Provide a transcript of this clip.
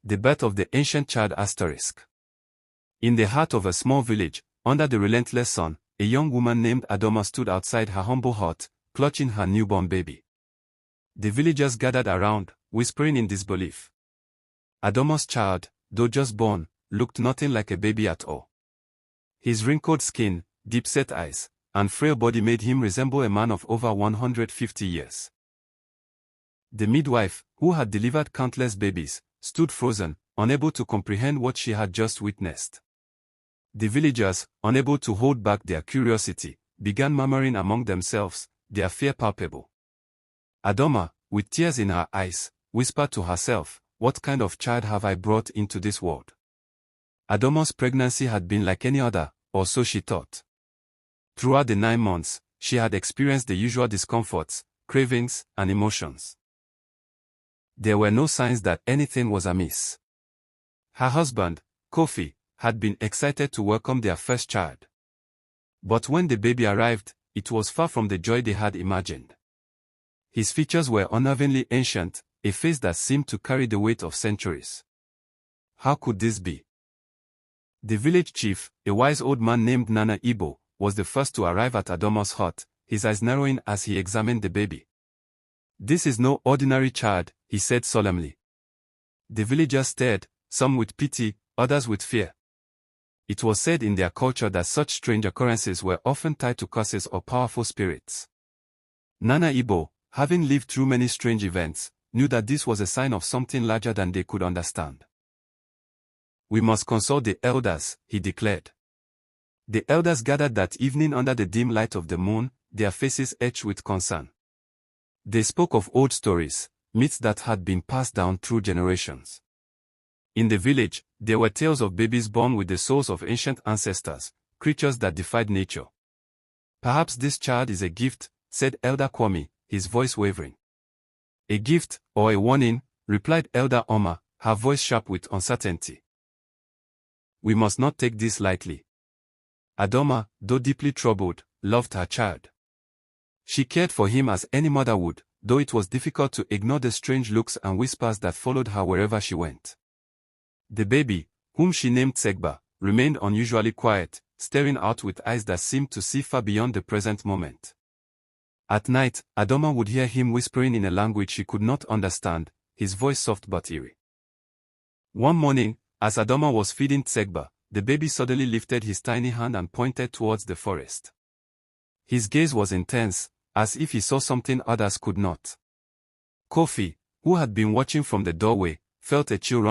The birth of the ancient child asterisk. In the heart of a small village, under the relentless sun, a young woman named Adoma stood outside her humble hut, clutching her newborn baby. The villagers gathered around, whispering in disbelief. Adoma's child, though just born, looked nothing like a baby at all. His wrinkled skin, deep-set eyes, and frail body made him resemble a man of over 150 years. The midwife, who had delivered countless babies, stood frozen, unable to comprehend what she had just witnessed. The villagers, unable to hold back their curiosity, began murmuring among themselves, their fear palpable. Adoma, with tears in her eyes, whispered to herself, "What kind of child have I brought into this world?" Adoma's pregnancy had been like any other, or so she thought. Throughout the 9 months, she had experienced the usual discomforts, cravings, and emotions. There were no signs that anything was amiss. Her husband, Kofi, had been excited to welcome their first child. But when the baby arrived, it was far from the joy they had imagined. His features were unnervingly ancient, a face that seemed to carry the weight of centuries. How could this be? The village chief, a wise old man named Nana Ibo, was the first to arrive at Adoma's hut, his eyes narrowing as he examined the baby. "This is no ordinary child," he said solemnly. The villagers stared, some with pity, others with fear. It was said in their culture that such strange occurrences were often tied to curses or powerful spirits. Nana Ibo, having lived through many strange events, knew that this was a sign of something larger than they could understand. "We must consult the elders," he declared. The elders gathered that evening under the dim light of the moon, their faces etched with concern. They spoke of old stories, myths that had been passed down through generations. In the village, there were tales of babies born with the souls of ancient ancestors, creatures that defied nature. "Perhaps this child is a gift," said Elder Kwame, his voice wavering. "A gift, or a warning," replied Elder Oma, her voice sharp with uncertainty. "We must not take this lightly." Adoma, though deeply troubled, loved her child. She cared for him as any mother would, though it was difficult to ignore the strange looks and whispers that followed her wherever she went. The baby, whom she named Tsegba, remained unusually quiet, staring out with eyes that seemed to see far beyond the present moment. At night, Adoma would hear him whispering in a language she could not understand, his voice soft but eerie. One morning, as Adoma was feeding Tsegba, the baby suddenly lifted his tiny hand and pointed towards the forest. His gaze was intense, as if he saw something others could not. Kofi, who had been watching from the doorway, felt a chill run